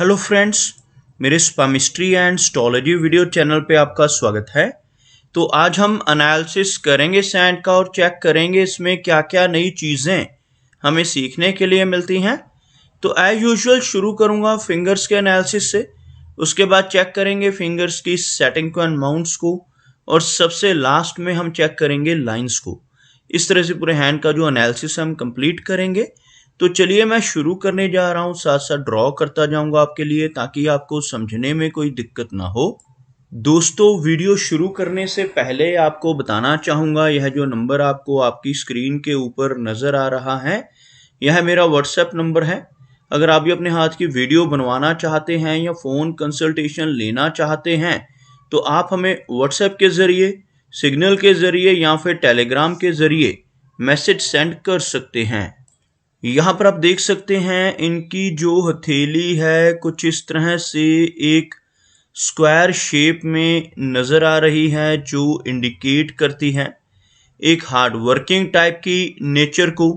Hello friends, मेरे स्पामिस्ट्री and astrology video channel पे आपका स्वागत है। तो आज हम एनालिसिस करेंगे सैंड का और चेक करेंगे इसमें क्या क्या नई चीज़ें हमें सीखने के लिए मिलती हैं। तो एज यूजुअल शुरू करूँगा फिंगर्स के एनालिसिस से, उसके बाद चेक करेंगे फिंगर्स की सेटिंग को एंड माउंट्स को, और सबसे लास्ट में हम चेक करेंगे लाइंस को। इस तरह से पूरे हैंड का जो एनालिसिस हम कंप्लीट करेंगे। तो चलिए मैं शुरू करने जा रहा हूँ, साथ साथ ड्रॉ करता जाऊंगा आपके लिए ताकि आपको समझने में कोई दिक्कत ना हो। दोस्तों, वीडियो शुरू करने से पहले आपको बताना चाहूँगा, यह जो नंबर आपको आपकी स्क्रीन के ऊपर नज़र आ रहा है, यह मेरा व्हाट्सएप नंबर है। अगर आप भी अपने हाथ की वीडियो बनवाना चाहते हैं या फ़ोन कंसल्टेशन लेना चाहते हैं तो आप हमें व्हाट्सएप के ज़रिए, सिग्नल के ज़रिए या फिर टेलीग्राम के ज़रिए मैसेज सेंड कर सकते हैं। यहाँ पर आप देख सकते हैं इनकी जो हथेली है कुछ इस तरह से एक स्क्वायर शेप में नज़र आ रही है, जो इंडिकेट करती है एक हार्ड वर्किंग टाइप की नेचर को।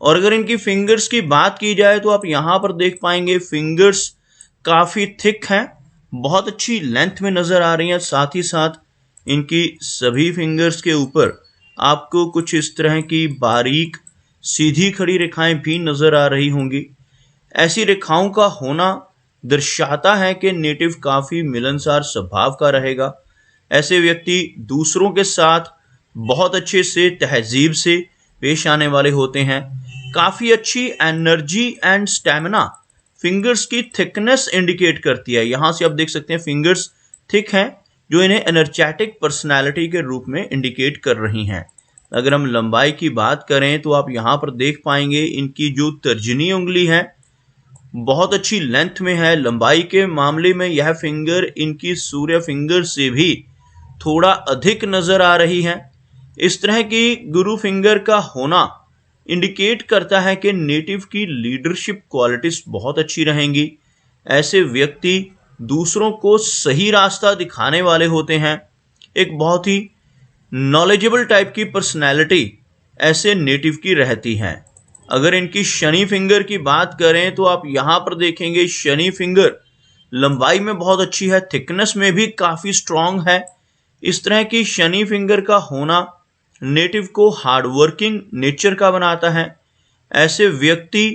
और अगर इनकी फिंगर्स की बात की जाए तो आप यहाँ पर देख पाएंगे फिंगर्स काफ़ी थिक हैं, बहुत अच्छी लेंथ में नज़र आ रही हैं। साथ ही साथ इनकी सभी फिंगर्स के ऊपर आपको कुछ इस तरह की बारीक सीधी खड़ी रेखाएं भी नज़र आ रही होंगी। ऐसी रेखाओं का होना दर्शाता है कि नेटिव काफ़ी मिलनसार स्वभाव का रहेगा। ऐसे व्यक्ति दूसरों के साथ बहुत अच्छे से तहजीब से पेश आने वाले होते हैं। काफ़ी अच्छी एनर्जी एंड स्टैमिना फिंगर्स की थिकनेस इंडिकेट करती है। यहाँ से आप देख सकते हैं फिंगर्स थिक हैं, जो इन्हें एनर्जेटिक पर्सनैलिटी के रूप में इंडिकेट कर रही हैं। अगर हम लंबाई की बात करें तो आप यहाँ पर देख पाएंगे इनकी जो तर्जनी उंगली है बहुत अच्छी लेंथ में है। लंबाई के मामले में यह फिंगर इनकी सूर्य फिंगर से भी थोड़ा अधिक नज़र आ रही है। इस तरह की गुरु फिंगर का होना इंडिकेट करता है कि नेटिव की लीडरशिप क्वालिटीज बहुत अच्छी रहेंगी। ऐसे व्यक्ति दूसरों को सही रास्ता दिखाने वाले होते हैं। एक बहुत ही नॉलेजेबल टाइप की पर्सनैलिटी ऐसे नेटिव की रहती है। अगर इनकी शनि फिंगर की बात करें तो आप यहाँ पर देखेंगे शनि फिंगर लंबाई में बहुत अच्छी है, थिकनेस में भी काफ़ी स्ट्रॉन्ग है। इस तरह की शनि फिंगर का होना नेटिव को हार्डवर्किंग नेचर का बनाता है। ऐसे व्यक्ति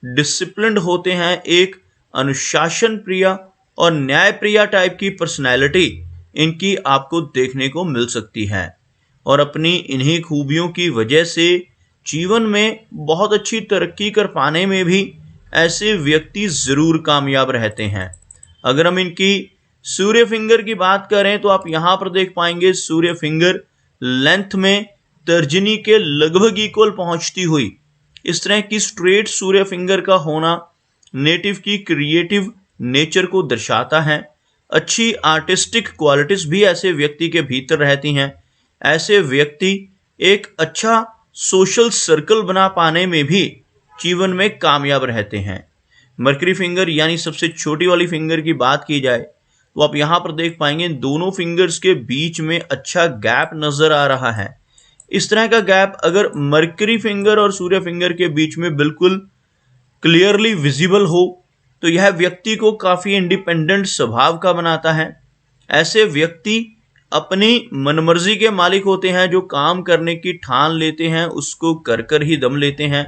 डिसिप्लिन्ड होते हैं, एक अनुशासन प्रिय और न्याय प्रिय टाइप की पर्सनैलिटी इनकी आपको देखने को मिल सकती है। और अपनी इन्हीं खूबियों की वजह से जीवन में बहुत अच्छी तरक्की कर पाने में भी ऐसे व्यक्ति ज़रूर कामयाब रहते हैं। अगर हम इनकी सूर्य फिंगर की बात करें तो आप यहाँ पर देख पाएंगे सूर्य फिंगर लेंथ में तर्जनी के लगभग इक्वल पहुँचती हुई। इस तरह की स्ट्रेट सूर्य फिंगर का होना नेटिव की क्रिएटिव नेचर को दर्शाता है। अच्छी आर्टिस्टिक क्वालिटीज़ भी ऐसे व्यक्ति के भीतर रहती हैं। ऐसे व्यक्ति एक अच्छा सोशल सर्कल बना पाने में भी जीवन में कामयाब रहते हैं। मरकरी फिंगर यानी सबसे छोटी वाली फिंगर की बात की जाए तो आप यहाँ पर देख पाएंगे दोनों फिंगर्स के बीच में अच्छा गैप नज़र आ रहा है। इस तरह का गैप अगर मरकरी फिंगर और सूर्य फिंगर के बीच में बिल्कुल क्लियरली विजिबल हो तो यह व्यक्ति को काफ़ी इंडिपेंडेंट स्वभाव का बनाता है। ऐसे व्यक्ति अपनी मनमर्जी के मालिक होते हैं, जो काम करने की ठान लेते हैं उसको कर कर ही दम लेते हैं।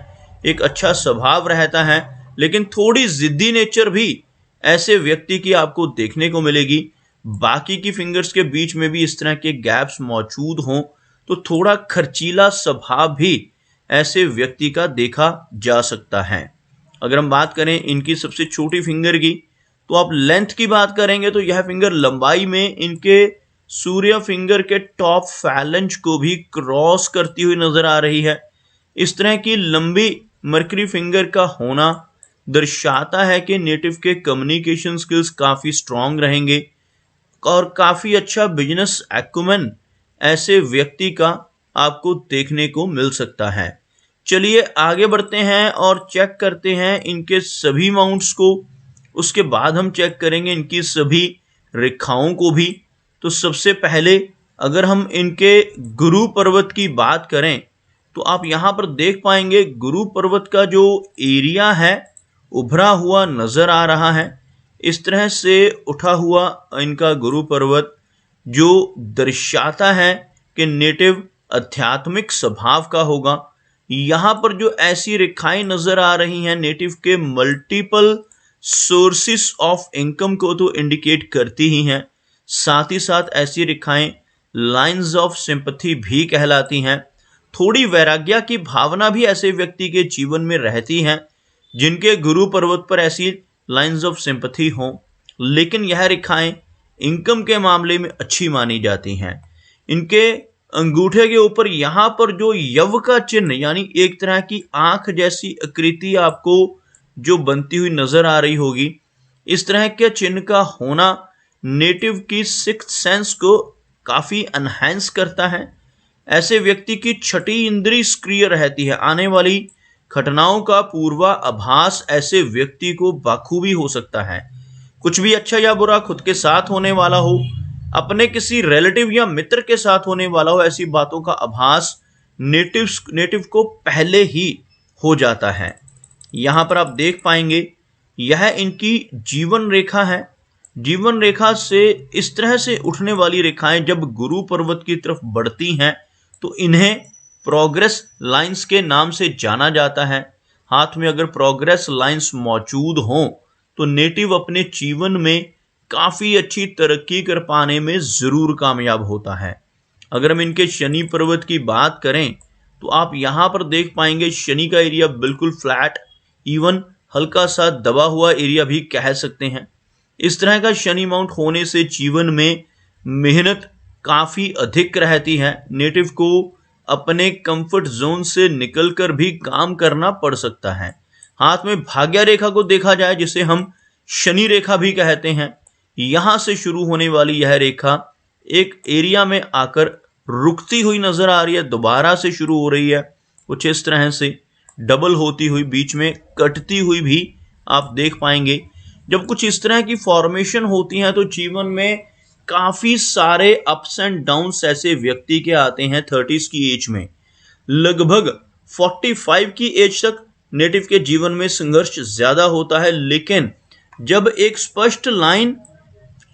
एक अच्छा स्वभाव रहता है, लेकिन थोड़ी ज़िद्दी नेचर भी ऐसे व्यक्ति की आपको देखने को मिलेगी। बाकी की फिंगर्स के बीच में भी इस तरह के गैप्स मौजूद हों तो थोड़ा खर्चीला स्वभाव भी ऐसे व्यक्ति का देखा जा सकता है। अगर हम बात करें इनकी सबसे छोटी फिंगर की तो आप लेंथ की बात करेंगे तो यह फिंगर लंबाई में इनके सूर्य फिंगर के टॉप फैलेंज को भी क्रॉस करती हुई नजर आ रही है। इस तरह की लंबी मरकरी फिंगर का होना दर्शाता है कि नेटिव के कम्युनिकेशन स्किल्स काफ़ी स्ट्रॉन्ग रहेंगे और काफ़ी अच्छा बिजनेस एक्यूमेन ऐसे व्यक्ति का आपको देखने को मिल सकता है। चलिए आगे बढ़ते हैं और चेक करते हैं इनके सभी माउंट्स को। उसके बाद हम चेक करेंगे इनकी सभी रेखाओं को भी। तो सबसे पहले अगर हम इनके गुरु पर्वत की बात करें तो आप यहाँ पर देख पाएंगे गुरु पर्वत का जो एरिया है उभरा हुआ नज़र आ रहा है। इस तरह से उठा हुआ इनका गुरु पर्वत जो दर्शाता है कि नेटिव आध्यात्मिक स्वभाव का होगा। यहाँ पर जो ऐसी रेखाएं नजर आ रही हैं नेटिव के मल्टीपल सोर्सेस ऑफ इनकम को तो इंडिकेट करती ही हैं। साथ ही साथ ऐसी रेखाएं लाइंस ऑफ सिंपैथी भी कहलाती हैं। थोड़ी वैराग्य की भावना भी ऐसे व्यक्ति के जीवन में रहती है जिनके गुरु पर्वत पर ऐसी लाइंस ऑफ सिंपैथी हों, लेकिन यह रेखाएं इनकम के मामले में अच्छी मानी जाती हैं। इनके अंगूठे के ऊपर यहाँ पर जो यव का चिन्ह यानी एक तरह की आंख जैसी आकृति आपको जो बनती हुई नजर आ रही होगी, इस तरह के चिन्ह का होना नेटिव की सिक्स्थ सेंस को काफी एनहांस करता है। ऐसे व्यक्ति की छठी इंद्रिय सक्रिय रहती है। आने वाली घटनाओं का पूर्वाभास ऐसे व्यक्ति को बखूबी हो सकता है। कुछ भी अच्छा या बुरा खुद के साथ होने वाला हो, अपने किसी रिलेटिव या मित्र के साथ होने वाला हो, ऐसी बातों का आभास नेटिव को पहले ही हो जाता है। यहाँ पर आप देख पाएंगे यह इनकी जीवन रेखा है। जीवन रेखा से इस तरह से उठने वाली रेखाएं जब गुरु पर्वत की तरफ बढ़ती हैं तो इन्हें प्रोग्रेस लाइंस के नाम से जाना जाता है। हाथ में अगर प्रोग्रेस लाइंस मौजूद हों तो नेटिव अपने जीवन में काफी अच्छी तरक्की कर पाने में जरूर कामयाब होता है। अगर हम इनके शनि पर्वत की बात करें तो आप यहाँ पर देख पाएंगे शनि का एरिया बिल्कुल फ्लैट, इवन हल्का सा दबा हुआ एरिया भी कह सकते हैं। इस तरह का शनि माउंट होने से जीवन में मेहनत काफी अधिक रहती है। नेटिव को अपने कंफर्ट जोन से निकलकर भी काम करना पड़ सकता है। हाथ में भाग्य रेखा को देखा जाए जिसे हम शनि रेखा भी कहते हैं, यहां से शुरू होने वाली यह रेखा एक एरिया में आकर रुकती हुई नजर आ रही है, दोबारा से शुरू हो रही है, कुछ इस तरह से डबल होती हुई बीच में कटती हुई भी आप देख पाएंगे। जब कुछ इस तरह की फॉर्मेशन होती हैं तो जीवन में काफी सारे अप्स एंड डाउन्स ऐसे व्यक्ति के आते हैं। 30s की एज में लगभग 45 की एज तक नेटिव के जीवन में संघर्ष ज्यादा होता है, लेकिन जब एक स्पष्ट लाइन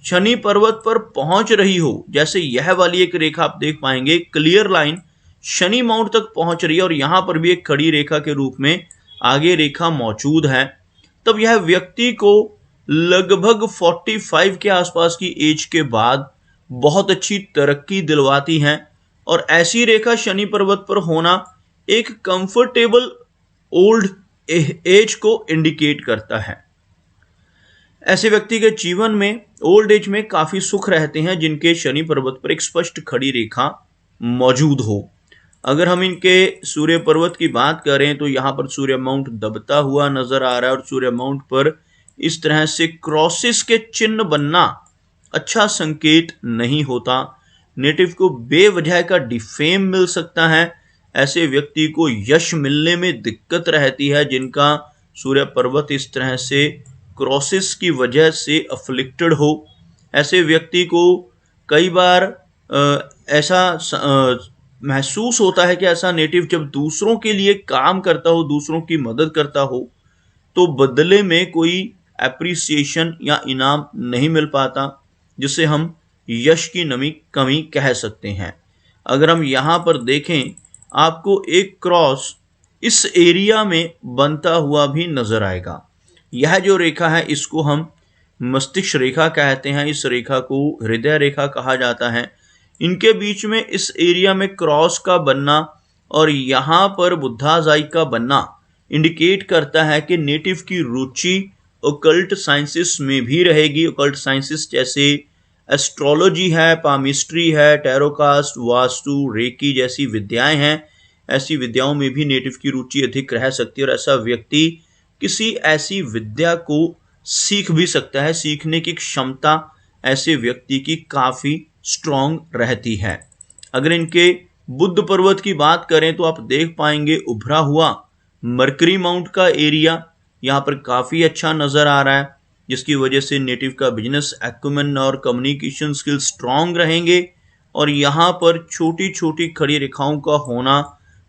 शनि पर्वत पर पहुंच रही हो, जैसे यह वाली एक रेखा आप देख पाएंगे, क्लियर लाइन शनि माउंट तक पहुंच रही है और यहां पर भी एक खड़ी रेखा के रूप में आगे रेखा मौजूद है, तब यह व्यक्ति को लगभग 45 के आसपास की एज के बाद बहुत अच्छी तरक्की दिलवाती है। और ऐसी रेखा शनि पर्वत पर होना एक कंफर्टेबल ओल्ड एज को इंडिकेट करता है। ऐसे व्यक्ति के जीवन में ओल्ड एज में काफी सुख रहते हैं जिनके शनि पर्वत पर एक स्पष्ट खड़ी रेखा मौजूद हो। अगर हम इनके सूर्य पर्वत की बात करें तो यहाँ पर सूर्य माउंट दबता हुआ नजर आ रहा है और सूर्य माउंट पर इस तरह से क्रॉसेस के चिन्ह बनना अच्छा संकेत नहीं होता। नेटिव को बेवजह का डिफेम मिल सकता है। ऐसे व्यक्ति को यश मिलने में दिक्कत रहती है जिनका सूर्य पर्वत इस तरह से क्रॉसेस की वजह से अफ्लिक्टेड हो। ऐसे व्यक्ति को कई बार ऐसा महसूस होता है कि ऐसा नेटिव जब दूसरों के लिए काम करता हो, दूसरों की मदद करता हो, तो बदले में कोई एप्रिसिएशन या इनाम नहीं मिल पाता, जिसे हम यश की कमी कह सकते हैं। अगर हम यहाँ पर देखें, आपको एक क्रॉस इस एरिया में बनता हुआ भी नजर आएगा। यह जो रेखा है इसको हम मस्तिष्क रेखा कहते हैं। इस रेखा को हृदय रेखा कहा जाता है। इनके बीच में इस एरिया में क्रॉस का बनना और यहाँ पर बुद्धाजाई का बनना इंडिकेट करता है कि नेटिव की रुचि ओकल्ट साइंसेस में भी रहेगी। ओकल्ट साइंसेस जैसे एस्ट्रोलॉजी है, पामिस्ट्री है, टैरोकास्ट, वास्तु, रेकी जैसी विद्याएं हैं। ऐसी विद्याओं में भी नेटिव की रुचि अधिक रह सकती है और ऐसा व्यक्ति किसी ऐसी विद्या को सीख भी सकता है। सीखने की क्षमता ऐसे व्यक्ति की काफी स्ट्रॉन्ग रहती है। अगर इनके बुद्ध पर्वत की बात करें तो आप देख पाएंगे उभरा हुआ मरकरी माउंट का एरिया यहाँ पर काफी अच्छा नजर आ रहा है, जिसकी वजह से नेटिव का बिजनेस एक्यूमेन और कम्युनिकेशन स्किल स्ट्रॉन्ग रहेंगे। और यहाँ पर छोटी छोटी खड़ी रेखाओं का होना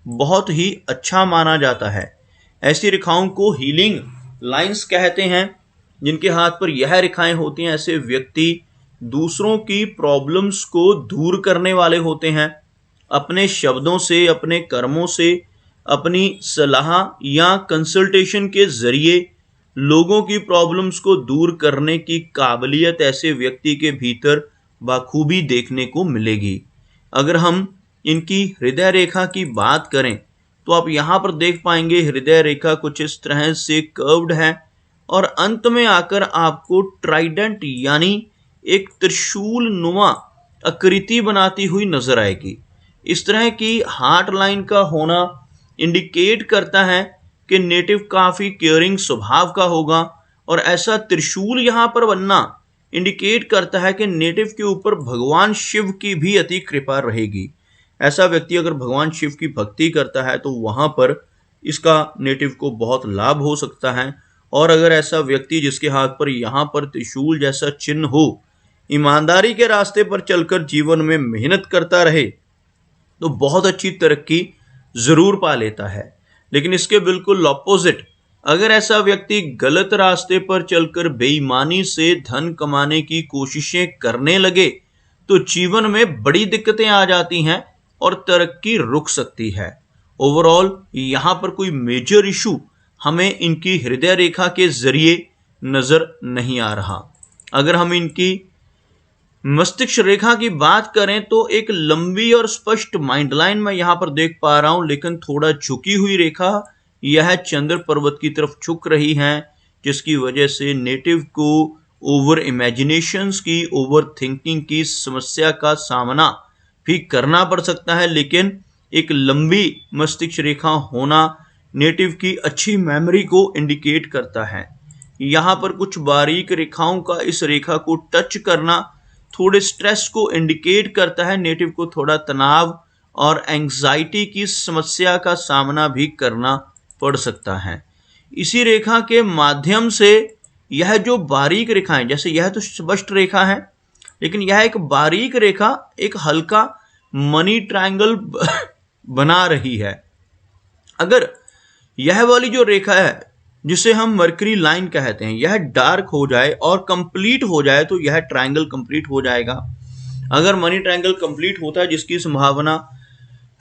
बहुत ही अच्छा माना जाता है। ऐसी रेखाओं को हीलिंग लाइंस कहते हैं जिनके हाथ पर यह रेखाएं होती हैं, ऐसे व्यक्ति दूसरों की प्रॉब्लम्स को दूर करने वाले होते हैं। अपने शब्दों से, अपने कर्मों से, अपनी सलाह या कंसल्टेशन के जरिए लोगों की प्रॉब्लम्स को दूर करने की काबिलियत ऐसे व्यक्ति के भीतर बखूबी देखने को मिलेगी। अगर हम इनकी हृदय रेखा की बात करें तो आप यहाँ पर देख पाएंगे हृदय रेखा कुछ इस तरह से कर्व्ड है और अंत में आकर आपको ट्राइडेंट यानी एक त्रिशूल नुमा आकृति बनाती हुई नजर आएगी। इस तरह की हार्ट लाइन का होना इंडिकेट करता है कि नेटिव काफी केयरिंग स्वभाव का होगा और ऐसा त्रिशूल यहाँ पर बनना इंडिकेट करता है कि नेटिव के ऊपर भगवान शिव की भी अति कृपा रहेगी। ऐसा व्यक्ति अगर भगवान शिव की भक्ति करता है तो वहां पर इसका नेटिव को बहुत लाभ हो सकता है। और अगर ऐसा व्यक्ति जिसके हाथ पर यहाँ पर त्रिशूल जैसा चिन्ह हो ईमानदारी के रास्ते पर चलकर जीवन में मेहनत करता रहे तो बहुत अच्छी तरक्की जरूर पा लेता है। लेकिन इसके बिल्कुल ऑपोजिट, अगर ऐसा व्यक्ति गलत रास्ते पर चलकर बेईमानी से धन कमाने की कोशिशें करने लगे तो जीवन में बड़ी दिक्कतें आ जाती हैं और तरक्की रुक सकती है। ओवरऑल यहाँ पर कोई मेजर इशू हमें इनकी हृदय रेखा के जरिए नजर नहीं आ रहा। अगर हम इनकी मस्तिष्क रेखा की बात करें तो एक लंबी और स्पष्ट माइंड लाइन मैं यहाँ पर देख पा रहा हूं, लेकिन थोड़ा झुकी हुई रेखा यह चंद्र पर्वत की तरफ झुक रही है, जिसकी वजह से नेटिव को ओवर इमेजिनेशंस की, ओवर थिंकिंग की समस्या का सामना भी करना पड़ सकता है। लेकिन एक लंबी मस्तिष्क रेखा होना नेटिव की अच्छी मेमोरी को इंडिकेट करता है। यहाँ पर कुछ बारीक रेखाओं का इस रेखा को टच करना थोड़े स्ट्रेस को इंडिकेट करता है। नेटिव को थोड़ा तनाव और एंजाइटी की समस्या का सामना भी करना पड़ सकता है। इसी रेखा के माध्यम से यह जो बारीक रेखाएं, जैसे यह तो स्पष्ट रेखा है लेकिन यह एक बारीक रेखा एक हल्का मनी ट्रायंगल बना रही है। अगर यह वाली जो रेखा है जिसे हम मर्करी लाइन कहते हैं यह डार्क हो जाए और कंप्लीट हो जाए तो यह ट्रायंगल कंप्लीट हो जाएगा। अगर मनी ट्रायंगल कंप्लीट होता है जिसकी संभावना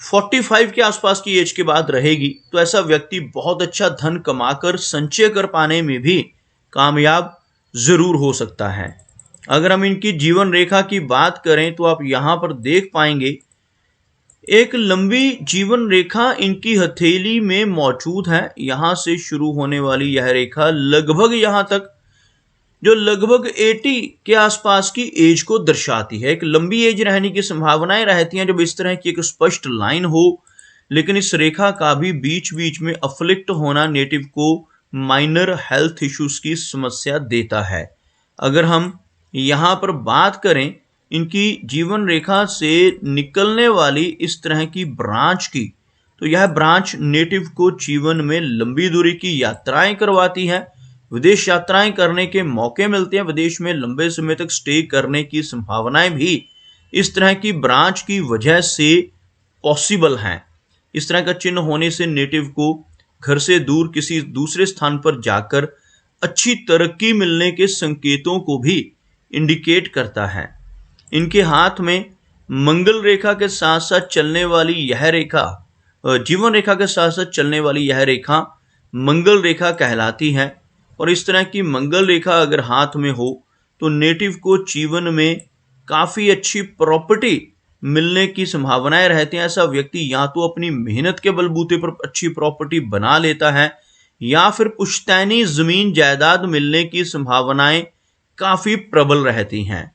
45 के आसपास की एज के बाद रहेगी तो ऐसा व्यक्ति बहुत अच्छा धन कमाकर संचय कर पाने में भी कामयाब जरूर हो सकता है। अगर हम इनकी जीवन रेखा की बात करें तो आप यहां पर देख पाएंगे एक लंबी जीवन रेखा इनकी हथेली में मौजूद है। यहां से शुरू होने वाली यह रेखा लगभग यहां तक जो लगभग 80 के आसपास की एज को दर्शाती है। एक लंबी एज रहने की संभावनाएं रहती हैं जब इस तरह की एक स्पष्ट लाइन हो। लेकिन इस रेखा का भी बीच बीच में अफ्लिक्ट होना नेटिव को माइनर हेल्थ इश्यूज की समस्या देता है। अगर हम यहाँ पर बात करें इनकी जीवन रेखा से निकलने वाली इस तरह की ब्रांच की, तो यह ब्रांच नेटिव को जीवन में लंबी दूरी की यात्राएं करवाती है। विदेश यात्राएं करने के मौके मिलते हैं, विदेश में लंबे समय तक स्टे करने की संभावनाएं भी इस तरह की ब्रांच की वजह से पॉसिबल हैं। इस तरह का चिन्ह होने से नेटिव को घर से दूर किसी दूसरे स्थान पर जाकर अच्छी तरक्की मिलने के संकेतों को भी इंडिकेट करता है। इनके हाथ में मंगल रेखा के साथ साथ चलने वाली यह रेखा, जीवन रेखा के साथ साथ चलने वाली यह रेखा मंगल रेखा कहलाती है। और इस तरह की मंगल रेखा अगर हाथ में हो तो नेटिव को जीवन में काफी अच्छी प्रॉपर्टी मिलने की संभावनाएं रहती हैं। ऐसा व्यक्ति या तो अपनी मेहनत के बलबूते पर अच्छी प्रॉपर्टी बना लेता है या फिर पुश्तैनी जमीन जायदाद मिलने की संभावनाएं काफी प्रबल रहती हैं।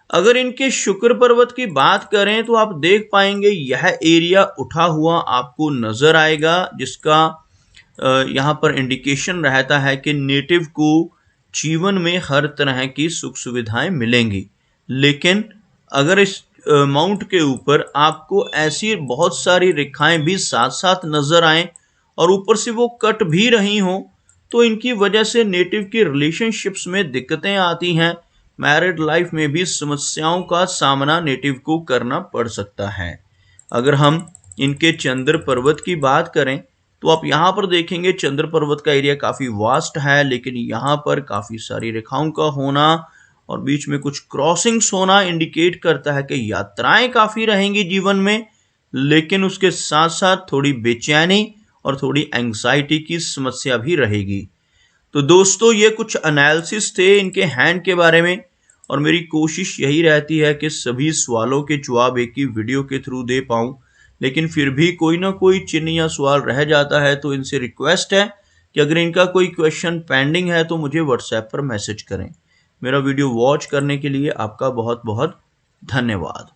अगर इनके शुक्र पर्वत की बात करें तो आप देख पाएंगे यह एरिया उठा हुआ आपको नजर आएगा, जिसका यहाँ पर इंडिकेशन रहता है कि नेटिव को जीवन में हर तरह की सुख सुविधाएं मिलेंगी। लेकिन अगर इस माउंट के ऊपर आपको ऐसी बहुत सारी रेखाएं भी साथ साथ नजर आएं और ऊपर से वो कट भी रही हों तो इनकी वजह से नेटिव की रिलेशनशिप्स में दिक्कतें आती हैं। मैरिड लाइफ में भी समस्याओं का सामना नेटिव को करना पड़ सकता है। अगर हम इनके चंद्र पर्वत की बात करें तो आप यहाँ पर देखेंगे चंद्र पर्वत का एरिया काफ़ी वास्ट है, लेकिन यहाँ पर काफ़ी सारी रेखाओं का होना और बीच में कुछ क्रॉसिंग्स होना इंडिकेट करता है कि यात्राएं काफ़ी रहेंगी जीवन में, लेकिन उसके साथ साथ थोड़ी बेचैनी और थोड़ी एंग्जाइटी की समस्या भी रहेगी। तो दोस्तों ये कुछ एनालिसिस थे इनके हैंड के बारे में, और मेरी कोशिश यही रहती है कि सभी सवालों के जवाब एक ही वीडियो के थ्रू दे पाऊँ, लेकिन फिर भी कोई ना कोई चिन्ह या सवाल रह जाता है। तो इनसे रिक्वेस्ट है कि अगर इनका कोई क्वेश्चन पेंडिंग है तो मुझे व्हाट्सएप पर मैसेज करें। मेरा वीडियो वॉच करने के लिए आपका बहुत बहुत धन्यवाद।